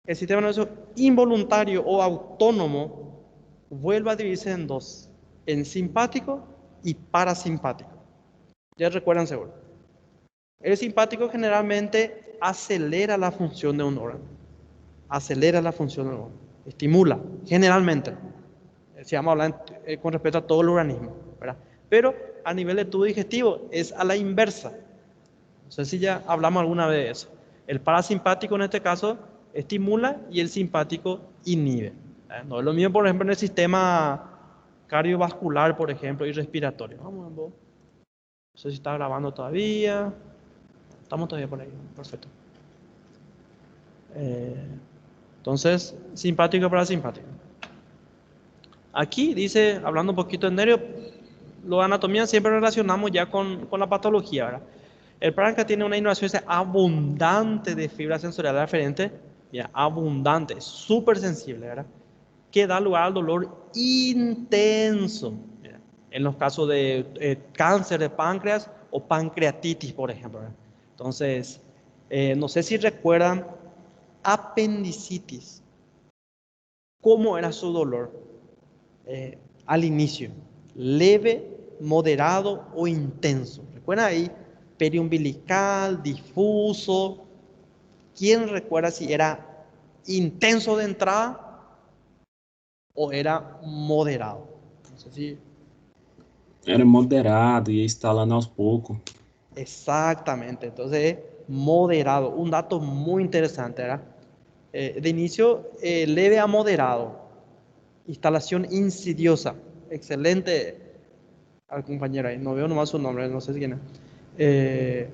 El sistema nervioso involuntario o autónomo vuelve a dividirse en dos, en simpático y parasimpático. Ya recuerdan seguro. El simpático generalmente acelera la función de un órgano. Acelera la función de un órgano. Estimula, generalmente. Si vamos a hablar con respecto a todo el organismo, ¿verdad? Pero a nivel de tubo digestivo es a la inversa. No sé si ya hablamos alguna vez de eso. El parasimpático en este caso estimula y el simpático inhibe. No es lo mismo, por ejemplo, en el sistema cardiovascular, por ejemplo, y respiratorio. Vamos, no sé si está grabando todavía. Estamos todavía por ahí. Perfecto. Entonces, simpático y parasimpático. Aquí dice, hablando un poquito de nervio, lo de anatomía siempre relacionamos ya con la patología, ¿verdad? El páncreas tiene una inervación abundante de fibra sensorial aferente, ya, abundante, súper sensible, ¿verdad? Que da lugar al dolor intenso. ¿Verdad? En los casos de cáncer de páncreas o pancreatitis, por ejemplo. Entonces, no sé si recuerdan apendicitis. ¿Cómo era su dolor al inicio? ¿Leve, moderado o intenso? ¿Recuerdan ahí? Periumbilical, difuso. ¿Quién recuerda si era intenso de entrada o era moderado? No sé si... Era moderado, ia instalando aos poucos. Exactamente, entonces moderado. Un dato muy interesante, ¿verdad? De inicio, leve a moderado. Instalación insidiosa. Excelente al compañero ahí. No veo nomás su nombre, no sé quién es.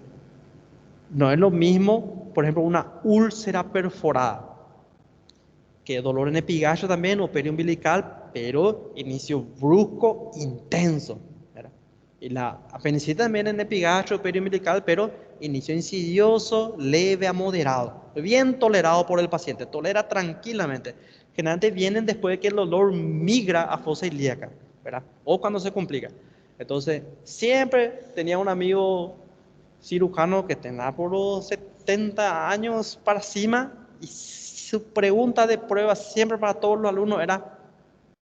No es lo mismo, por ejemplo, una úlcera perforada, que dolor en epigacho también o periumbilical, pero inicio brusco, intenso, ¿verdad? Y la apendicitis también en epigacho, periumbilical, pero inicio insidioso, leve a moderado, bien tolerado por el paciente, tolera tranquilamente. Generalmente vienen después de que el dolor migra a fosa ilíaca, ¿verdad? O cuando se complica. Entonces, siempre tenía un amigo cirujano que tenía por los 70 años para cima y su pregunta de prueba siempre para todos los alumnos era: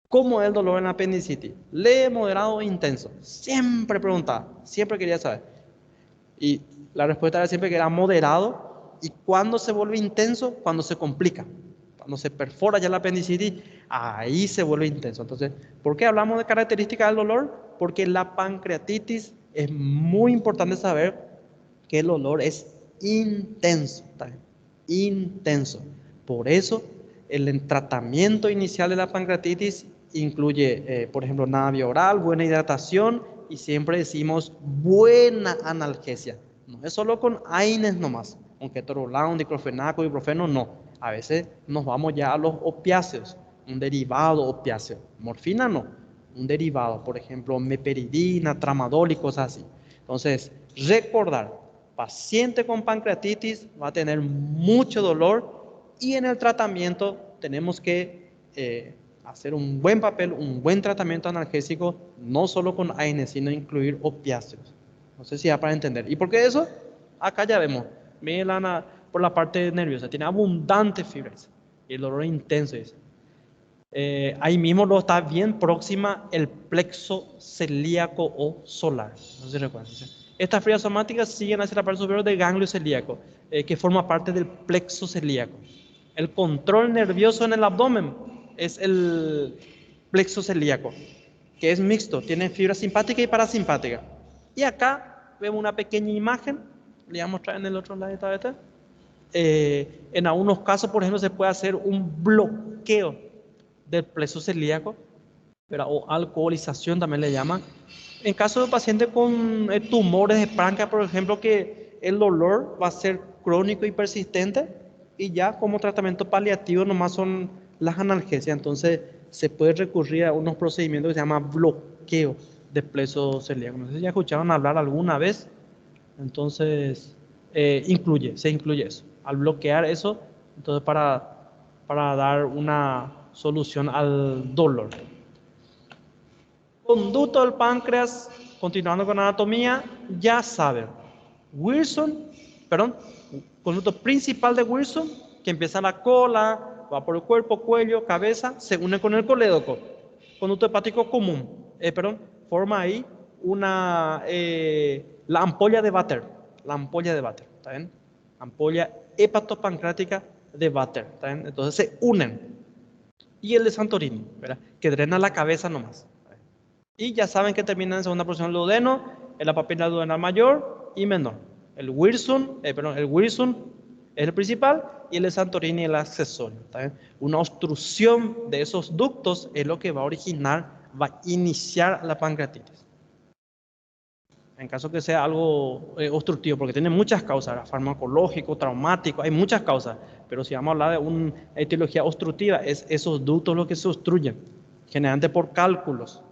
¿cómo es el dolor en la apendicitis? ¿Leve, moderado o intenso? Siempre preguntaba, siempre quería saber. Y la respuesta era siempre que era moderado. ¿Y cuando se vuelve intenso? Cuando se complica. Cuando se perfora ya la apendicitis, ahí se vuelve intenso. Entonces, ¿por qué hablamos de características del dolor? Porque la pancreatitis es muy importante saber que el dolor es intenso, ¿también? Intenso. Por eso, el tratamiento inicial de la pancreatitis incluye, por ejemplo, nada vía oral, buena hidratación y siempre decimos buena analgesia. No es solo con AINES nomás, con ketorolaco, diclofenaco, ibuprofeno, no. A veces nos vamos ya a los opiáceos, un derivado opiáceo. Morfina no, un derivado, por ejemplo, meperidina, tramadol y cosas así. Entonces, recordar, paciente con pancreatitis va a tener mucho dolor y en el tratamiento tenemos que hacer un buen papel, un buen tratamiento analgésico, no solo con AINES, sino incluir opiáceos. No sé si da para entender. ¿Y por qué eso? Acá ya vemos. Miren por la parte nerviosa, tiene abundante fibras y el dolor intenso. Ahí mismo lo está bien próxima el plexo celíaco o solar. No sé si recuerdan. Estas fibras somáticas siguen hacia la parte superior del ganglio celíaco, que forma parte del plexo celíaco. El control nervioso en el abdomen es el plexo celíaco, que es mixto, tiene fibra simpática y parasimpática. Y acá vemos una pequeña imagen, le voy a mostrar en el otro lado de esta. En algunos casos, por ejemplo, se puede hacer un bloqueo del plexo celíaco, ¿verdad? O alcoholización también le llaman. En caso de pacientes con tumores de páncreas, por ejemplo, que el dolor va a ser crónico y persistente, y ya como tratamiento paliativo nomás son las analgesias. Entonces se puede recurrir a unos procedimientos que se llama bloqueo de plexo celíaco. No sé si ya escucharon hablar alguna vez. Entonces se incluye eso. Al bloquear eso, entonces para dar una solución al dolor. Conducto del páncreas, continuando con anatomía, ya saben. Conducto principal de Wilson, que empieza en la cola, va por el cuerpo, cuello, cabeza, se une con el colédoco. Conducto hepático común, forma ahí la ampolla de Vater. La ampolla de Vater, ¿está bien? Ampolla hepatopancreática de Vater, ¿está bien? Entonces se unen. Y el de Santorini, ¿verdad? Que drena la cabeza nomás. Y ya saben que termina en segunda posición el duodeno, en la papila duodenal mayor y menor. El Wilson es el principal y el de Santorini el accesorio. ¿Está bien? Una obstrucción de esos ductos es lo que va a iniciar la pancreatitis. En caso que sea algo obstructivo, porque tiene muchas causas, farmacológico, traumático, hay muchas causas, pero si vamos a hablar de una etiología obstructiva, es esos ductos los que se obstruyen, generalmente por cálculos.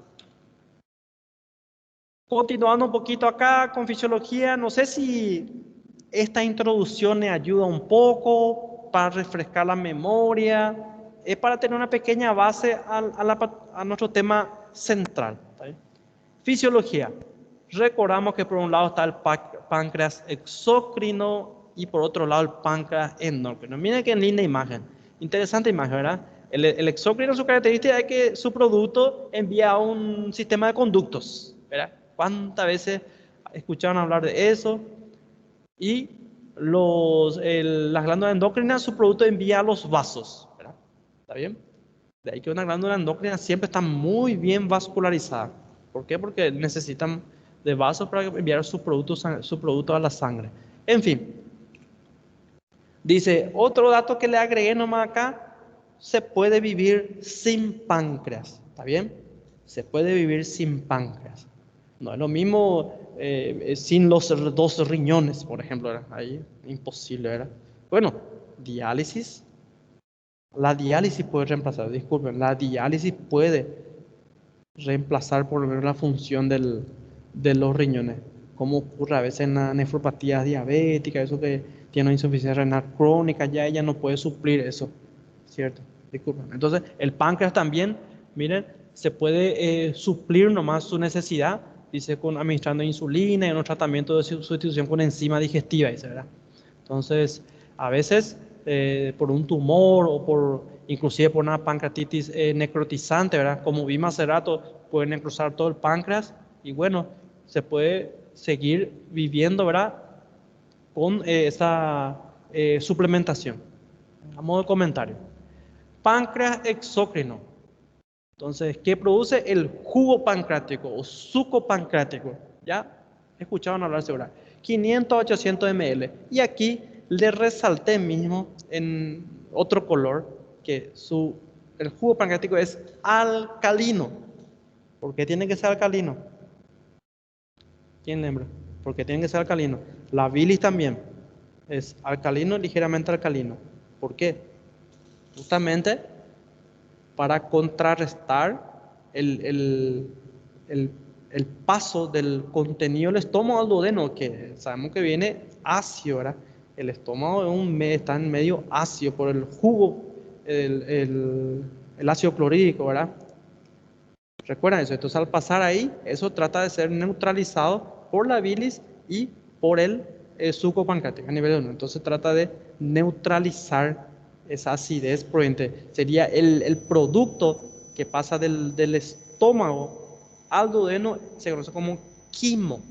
Continuando un poquito acá con fisiología, no sé si esta introducción me ayuda un poco para refrescar la memoria, para tener una pequeña base a nuestro tema central. ¿Está bien? Fisiología. Recordamos que por un lado está el páncreas exócrino y por otro lado el páncreas endocrino. Miren qué linda imagen. Interesante imagen, ¿verdad? El exócrino, su característica es que su producto envía a un sistema de conductos, ¿verdad? ¿Cuántas veces escucharon hablar de eso? Y las glándulas endocrinas, su producto envía a los vasos, ¿verdad? ¿Está bien? De ahí que una glándula endocrina siempre está muy bien vascularizada. ¿Por qué? Porque necesitan de vasos para enviar su producto a la sangre. En fin, dice, otro dato que le agregué nomás acá, se puede vivir sin páncreas. ¿Está bien? Se puede vivir sin páncreas. No es lo mismo sin los dos riñones, por ejemplo, ¿verdad? Ahí imposible, ¿verdad? Bueno, diálisis. La diálisis puede reemplazar, disculpen, la diálisis puede reemplazar por lo menos la función de los riñones, como ocurre a veces en la nefropatía diabética, eso que tiene una insuficiencia renal crónica, ya ella no puede suplir eso, ¿cierto? Disculpen. Entonces, el páncreas también, miren, se puede suplir nomás su necesidad, dice, administrando insulina y en un tratamiento de sustitución con enzima digestiva, dice, ¿verdad? Entonces, a veces por un tumor o inclusive por una pancreatitis necrotizante, ¿verdad? Como vimos hace rato, pueden necrosar todo el páncreas y bueno, se puede seguir viviendo, ¿verdad? Con esa suplementación. A modo de comentario. Páncreas exócrino. Entonces, ¿qué produce? El jugo pancreático o suco pancreático. ¿Ya? Escucharon hablar seguro. 500 a 800 ml. Y aquí le resalté mismo en otro color que el jugo pancreático es alcalino. ¿Por qué tiene que ser alcalino? ¿Quién lembra? Porque tiene que ser alcalino. La bilis también es alcalino, ligeramente alcalino. ¿Por qué? Justamente para contrarrestar el paso del contenido del estómago al duodeno, que sabemos que viene ácido, ¿verdad? El estómago está en medio ácido por el jugo, el ácido clorhídrico, ¿verdad? Recuerden eso. Entonces, al pasar ahí, eso trata de ser neutralizado por la bilis y por el suco pancreático a nivel 1. Entonces, trata de neutralizar esa acidez proveniente. Sería el producto que pasa del estómago al duodeno, se conoce como quimo.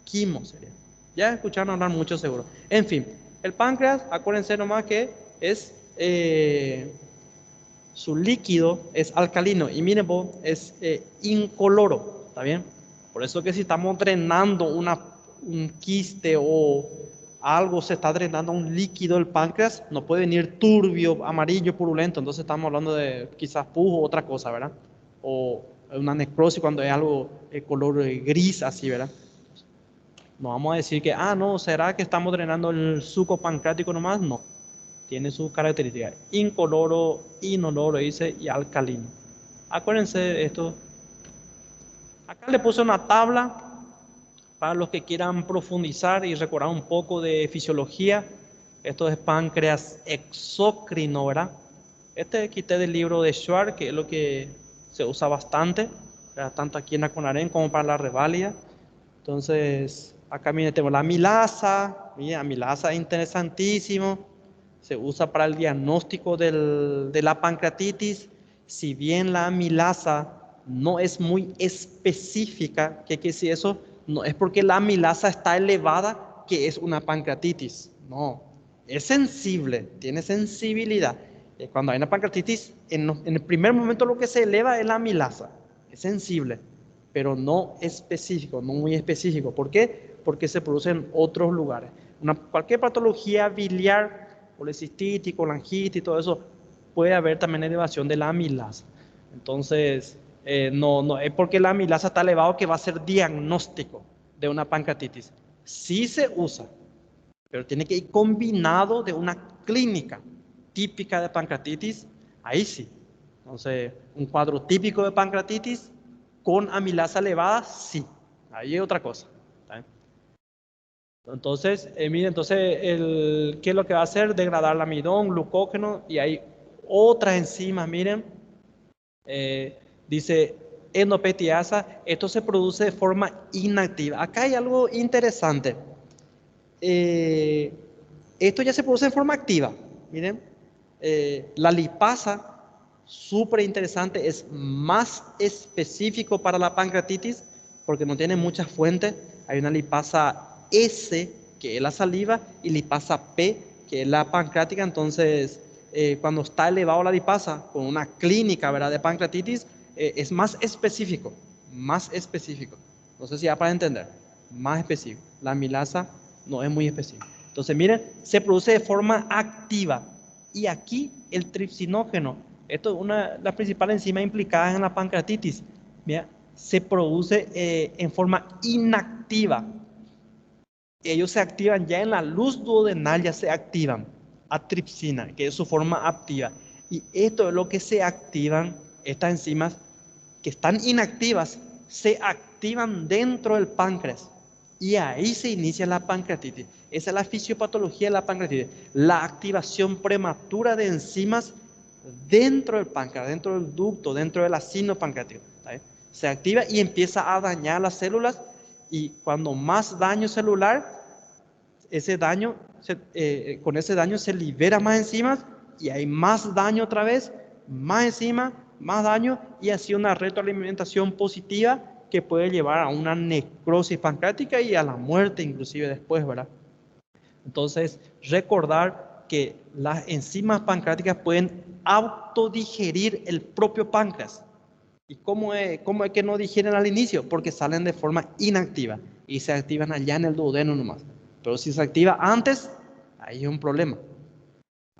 Quimo sería. Ya escucharon hablar mucho seguro. En fin, el páncreas, acuérdense nomás que es su líquido es alcalino y miren vos, es incoloro, ¿está bien? Por eso que si estamos drenando un quiste o algo, se está drenando un líquido del páncreas, no puede venir turbio, amarillo, purulento, entonces estamos hablando de quizás pus o otra cosa, ¿verdad? O una necrosis cuando es algo color gris así, ¿verdad? No vamos a decir que, no, ¿será que estamos drenando el suco pancreático nomás? No. Tiene sus características: incoloro, inoloro, dice, y alcalino. Acuérdense de esto. Acá le puse una tabla para los que quieran profundizar y recordar un poco de fisiología. Esto es páncreas exócrino, ¿verdad? Este quité del libro de Schwartz, que es lo que se usa bastante, ¿verdad? Tanto aquí en la CONAREN como para la reválida. Entonces, acá miren, tenemos la amilasa. Miren, amilasa es interesantísimo. Se usa para el diagnóstico de la pancreatitis. Si bien la amilasa no es muy específica, ¿qué quiere decir eso? No es porque la amilasa está elevada que es una pancreatitis. No, es sensible, tiene sensibilidad. Cuando hay una pancreatitis, en el primer momento lo que se eleva es la amilasa. Es sensible, pero no específico, no muy específico. ¿Por qué? Porque se produce en otros lugares. Cualquier patología biliar, policistitis, colangitis, todo eso, puede haber también elevación de la amilasa. Entonces, no es porque la amilasa está elevado que va a ser diagnóstico de una pancreatitis. Sí se usa, pero tiene que ir combinado de una clínica típica de pancreatitis, ahí sí. Entonces, un cuadro típico de pancreatitis con amilasa elevada, sí. Ahí es otra cosa. ¿Está? Entonces, mire, ¿qué es lo que va a hacer? Degradar el amidón, glucógeno, y hay otras enzimas, miren. Dice, endopeteasa, esto se produce de forma inactiva. Acá hay algo interesante. Esto ya se produce de forma activa. Miren, la lipasa, súper interesante, es más específico para la pancreatitis porque no tiene muchas fuentes. Hay una lipasa S, que es la saliva, y lipasa P, que es la pancreática. Entonces, cuando está elevado la lipasa, con una clínica, ¿verdad?, de pancreatitis, es más específico, más específico. No sé si ya para entender, más específico. La amilasa no es muy específica. Entonces, miren, se produce de forma activa. Y aquí el tripsinógeno, esto es una de las principales enzimas implicadas en la pancreatitis, mira, se produce en forma inactiva. Ellos se activan ya en la luz duodenal, ya se activan a tripsina, que es su forma activa. Y esto es lo que se activan, estas enzimas que están inactivas, se activan dentro del páncreas. Y ahí se inicia la pancreatitis. Esa es la fisiopatología de la pancreatitis. La activación prematura de enzimas dentro del páncreas, dentro del ducto, dentro del acino pancreático. Se activa y empieza a dañar las células. Y cuando más daño celular, con ese daño se libera más enzimas y hay más daño otra vez, más enzimas, más daño, y así una retroalimentación positiva que puede llevar a una necrosis pancreática y a la muerte inclusive después, ¿verdad? Entonces, recordar que las enzimas pancreáticas pueden autodigerir el propio páncreas. ¿Y cómo es que no digieren al inicio? Porque salen de forma inactiva y se activan allá en el duodeno nomás. Pero si se activa antes, ahí hay un problema.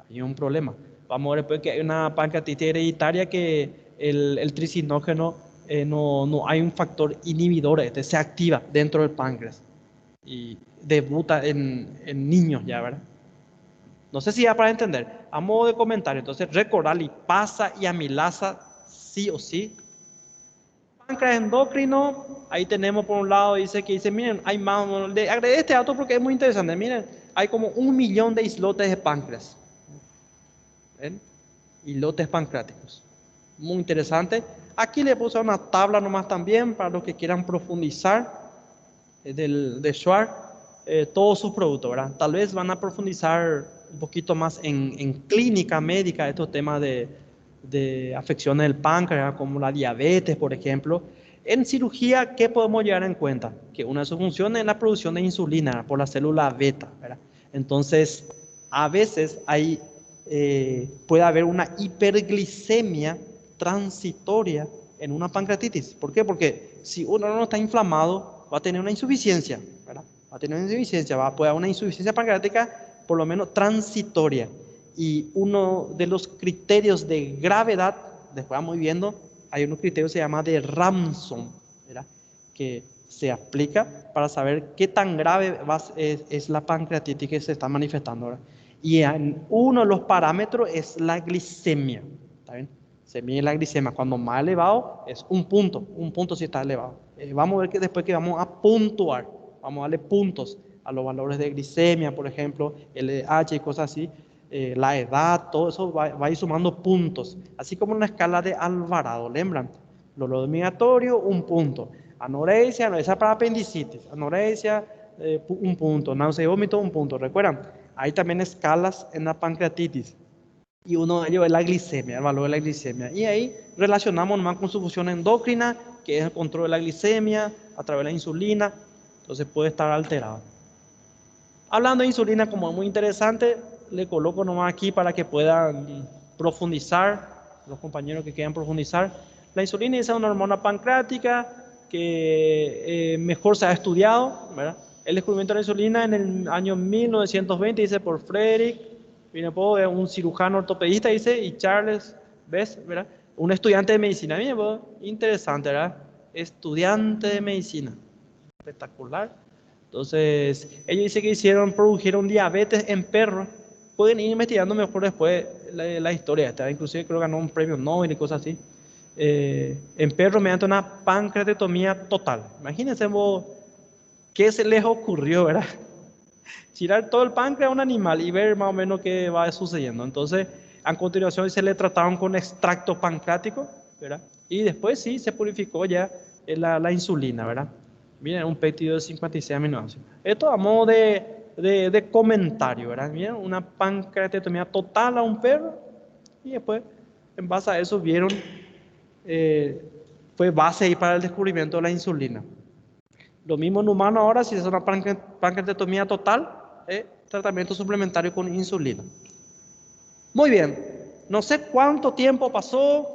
Hay un problema. Vamos a ver después que hay una pancreatitis hereditaria que el tricinógeno no hay un factor inhibidor, se activa dentro del páncreas y debuta en niños ya, ¿verdad? No sé si ya para entender. A modo de comentario, entonces recordar lipasa y amilasa sí o sí. Páncreas endocrino, ahí tenemos por un lado, dice, miren, hay más, agregué este dato porque es muy interesante, miren, hay como 1 millón de islotes de páncreas. ¿Ven? Islotes pancreáticos. Muy interesante. Aquí le puse una tabla nomás también para los que quieran profundizar de Schwartz, todos sus productos, ¿verdad? Tal vez van a profundizar un poquito más en clínica médica, estos temas de afecciones del páncreas, como la diabetes, por ejemplo. En cirugía, ¿qué podemos llevar en cuenta? Que una de sus funciones es la producción de insulina por la célula beta, ¿verdad? Entonces, a veces puede haber una hiperglicemia transitoria en una pancreatitis. ¿Por qué? Porque si uno no está inflamado, va a tener una insuficiencia, ¿verdad? Va a tener una insuficiencia, puede haber una insuficiencia pancreática por lo menos transitoria. Y uno de los criterios de gravedad, después vamos viendo, hay unos criterios que se llama de Ramson, ¿verdad?, que se aplica para saber qué tan grave es la pancreatitis que se está manifestando, ¿verdad? Y uno de los parámetros es la glicemia, ¿está bien? Se mide la glicemia, cuando más elevado es un punto si está elevado. Vamos a ver que después que vamos a puntuar, vamos a darle puntos a los valores de glicemia, por ejemplo, LDH y cosas así, la edad, todo eso va a ir sumando puntos, así como una escala de Alvarado, ¿lembran? Dolor migratorio, un punto. Anorexia, esa para apendicitis, anorexia, un punto. Náusea y vómito, un punto. ¿Recuerdan? Hay también escalas en la pancreatitis. Y uno de ellos es la glicemia, el valor de la glicemia. Y ahí relacionamos más con su función endocrina, que es el control de la glicemia a través de la insulina. Entonces puede estar alterado. Hablando de insulina, como es muy interesante, le coloco nomás aquí para que puedan profundizar, los compañeros que quieran profundizar. La insulina es una hormona pancreática que mejor se ha estudiado, ¿verdad? El descubrimiento de la insulina en el año 1920, dice por Frederick, un cirujano ortopedista, dice, y Charles Best, ¿verdad?, un estudiante de medicina. Bien, interesante, ¿verdad? Estudiante de medicina. Espectacular. Entonces, ellos dicen que produjeron diabetes en perros. Pueden ir investigando mejor después la historia. Inclusive creo que ganó un premio Nobel y cosas así. En perros mediante una pancreatectomía total. Imagínense vos qué se les ocurrió, ¿verdad? Tirar todo el páncreas a un animal y ver más o menos qué va sucediendo. Entonces, a continuación se le trataron con extracto pancreático, ¿verdad? Y después sí se purificó ya la insulina, ¿verdad? Miren, un péptido de 56 aminoácidos. Esto a modo de comentario, ¿verdad? Miren, una pancreatitomía total a un perro y después, en base a eso, vieron, eh, fue base ahí para el descubrimiento de la insulina. Lo mismo en humano ahora, si es una pancreatitomía total, tratamiento suplementario con insulina. Muy bien, no sé cuánto tiempo pasó,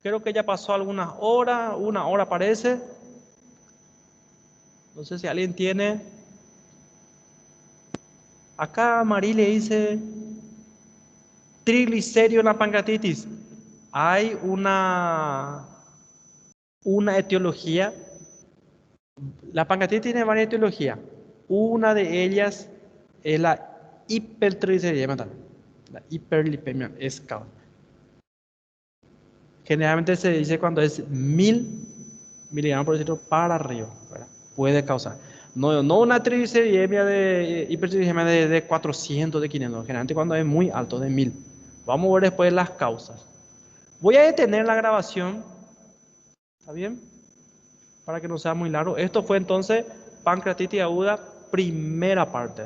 creo que ya pasó algunas horas, una hora parece. No sé si alguien tiene. Acá Marí le dice triglicérido en la pancreatitis. Hay una etiología. La pancreatitis tiene varias etiologías. Una de ellas es la hipertrigliceridemia. La hiperlipemia es causa. Generalmente se dice cuando es 1000 miligramos por litro para arriba, ¿verdad? Puede causar. No una trigliceridemia de hipertrigliceridemia de 400, de 500. Generalmente cuando es muy alto, de 1000. Vamos a ver después las causas. Voy a detener la grabación. ¿Está bien? Para que no sea muy largo. Esto fue entonces pancreatitis aguda, primera parte.